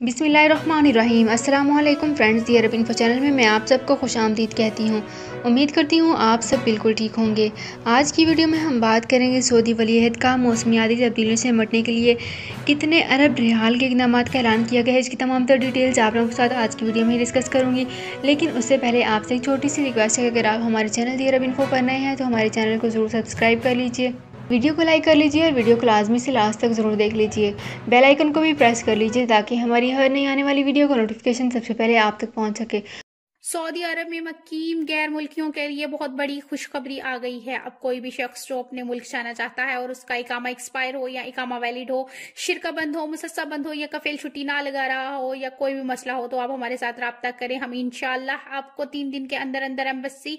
बिस्मिल्लाहिर्रहमानिर्रहीम। अस्सलामुअलैकुम फ्रेंड्स, दी अरब info channel में मैं आप सबको खुशामदीद कहती हूँ। उम्मीद करती हूँ आप सब बिल्कुल ठीक होंगे। आज की वीडियो में हम बात करेंगे सऊदी वलीअहद का मौसमियाती तब्दीलियों से निपटने के लिए कितने अरब रियाल के इक़दाम का ऐलान किया गया है। इसकी तमाम तर डिटेल्स आप लोगों के साथ आज की वीडियो में डिस्कस करूँगी। लेकिन उससे पहले आपसे एक छोटी सी रिक्वेस्ट है कि अगर आप हमारे चैनल दी अरब इन्फो पर नए हैं तो हमारे चैनल को ज़रूर सब्सक्राइब कर लीजिए, वीडियो को लाइक कर लीजिए और वीडियो को लाजमी से लास्ट तक ज़रूर देख लीजिए। बेल आइकन को भी प्रेस कर लीजिए ताकि हमारी हर नई आने वाली वीडियो का नोटिफिकेशन सबसे पहले आप तक पहुंच सके। सऊदी अरब में मकीम गैर मुल्कियों के लिए बहुत बड़ी खुशखबरी आ गई है। अब कोई भी शख्स जो अपने मुल्क जाना चाहता है और उसका इकामा एक्सपायर हो या इकामा वैलिड हो, शिरका बंद हो, मुसस्सा बंद हो या कफील छुट्टी ना लगा रहा हो या कोई भी मसला हो, तो आप हमारे साथ रब्ता करें। हम इंशाल्लाह आपको 3 दिन के अंदर अंदर एम्बेसी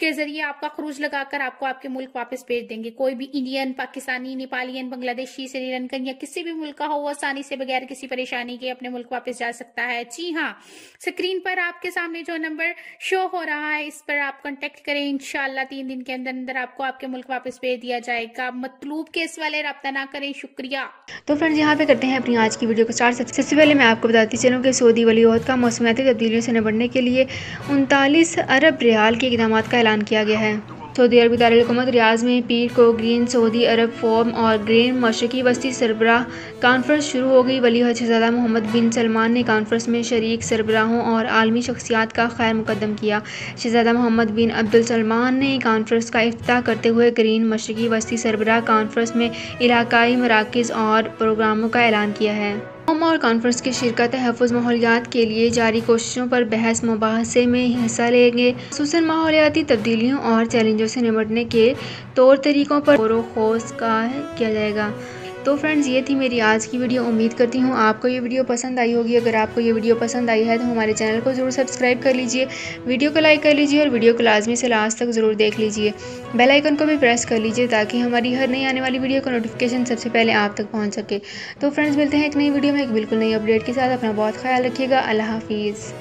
के जरिए आपका खरूज लगाकर आपको आपके मुल्क वापस भेज देंगे। कोई भी इंडियन, पाकिस्तानी, नेपालियन, बांग्लादेशी, श्रीलंकन या किसी भी मुल्क का हो, वो आसानी से बगैर किसी परेशानी के अपने मुल्क वापस जा सकता है। जी हाँ, स्क्रीन पर आपके सामने जो नंबर शो हो रहा है, इस पर आप कांटेक्ट करें। इंशाल्लाह 3 दिन के अंदर अंदर आपको आपके मुल्क वापस भेज दिया जाएगा। मतलूब केस वाले रब्ता ना करें। शुक्रिया। तो फ्रेंड्स, यहाँ पे करते हैं अपनी आज की वीडियो को स्टार्ट। सबसे पहले मैं आपको बताती चलूँ कि सऊदी वलीअहद का मौसमियाती तब्दीलियों से निपटने के लिए 39 अरब रियाल के इक़दाम का ऐलान किया गया है। सऊदी अरब दारुल हुकूमत रियाज में पीर को ग्रीन सऊदी अरब फोरम और ग्रीन मशरकी वस्ती सरबराह कॉन्फ्रेंस शुरू हो गई। वलीअहद शहजादा मोहम्मद बिन सलमान ने कॉन्फ्रेंस में शरीक सरबराहों और आलमी शख्सियात का खैर मुकद्दम किया। शहजादा मोहम्मद बिन अब्दुल सलमान ने कॉन्फ्रेंस का इफ्तिताह करते हुए ग्रीन मशरकी वस्ती सरबराह कॉन्फ्रेंस में इलाकाई मराकज़ और प्रोग्रामों का ऐलान किया है। फोरम और कॉन्फ्रेंस के शिरकत तहफ़्फ़ुज़ माहौलियात के लिए जारी कोशिशों पर बहस मुबाहसे में हिस्सा लेंगे। ख़ुसूसन माहौलियाती तब्दीलियों और चैलेंजों से निपटने के तौर तरीक़ों पर गौर व ख़ौज़ किया जाएगा। तो फ्रेंड्स, ये थी मेरी आज की वीडियो। उम्मीद करती हूँ आपको ये वीडियो पसंद आई होगी। अगर आपको ये वीडियो पसंद आई है तो हमारे चैनल को ज़रूर सब्सक्राइब कर लीजिए, वीडियो को लाइक कर लीजिए और वीडियो को लाजमी से लास्ट तक ज़रूर देख लीजिए। बेल आइकन को भी प्रेस कर लीजिए ताकि हमारी हर नई आने वाली वीडियो का नोटिफिकेशन सबसे पहले आप तक पहुँच सके। तो फ्रेंड्स, मिलते हैं एक नई वीडियो में एक बिल्कुल नई अपडेट के साथ। अपना बहुत ख्याल रखिएगा। अल्लाह हाफिज़।